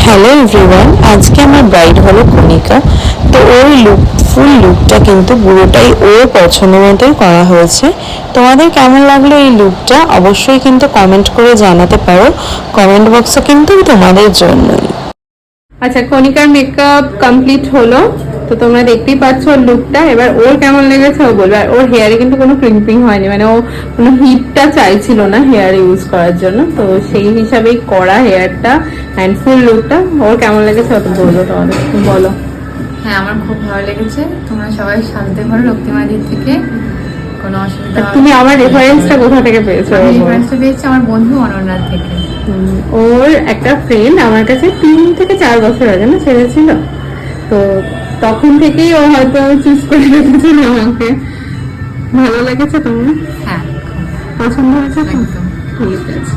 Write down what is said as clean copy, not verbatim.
Hello everyone, আজকে আমার bride হলো কণিকা। তো ওর ফুল লুকটা কিন্তু পুরোটাই ওর পছন্দ মতোই করা হয়েছে। তোমাদের কেমন লাগলো এই লুকটা অবশ্যই কিন্তু কমেন্ট করে জানাতে পারো। কমেন্ট বক্সে কিন্তু তোমাদের জন্যই। আচ্ছা, কণিকার মেকআপ কমপ্লিট হলো, তো তোমরা দেখতেই পাচ্ছ ওর লুকটা। এবার ওর কেমন লেগেছে ও বলবে। আর ওর হেয়ারে কিন্তু কোনো ক্রিম্পিং হয়নি, মানে ও কোনো হিটটা চাইছিল না হেয়ার ইউজ করার জন্য, তো সেই হিসাবেই করা হেয়ারটা অ্যান্ড ফুল লুকটা। ওর কেমন লেগেছে অত বললো, তোমাদের বলো। হ্যাঁ, আমার খুব ভালো লেগেছে। তোমরা সবাই শান্তি করো রক্তিমাদির থেকে, কোনো অসুবিধা। তুমি আমার রেফারেন্সটা কোথা থেকে পেয়েছো? রেফারেন্সটা পেয়েছি আমার বন্ধু অনন্যার থেকে। ওর একটা ফ্রেন্ড আমার কাছে 3 থেকে 4 বছর আগে না ছেড়েছিল, তো তখন থেকেই ও হয়তো চুজ করে রেখেছিল আমাকে। ভালো লেগেছে তোমার? হ্যাঁ, পছন্দ হয়েছে তো? একদম। ঠিক আছে।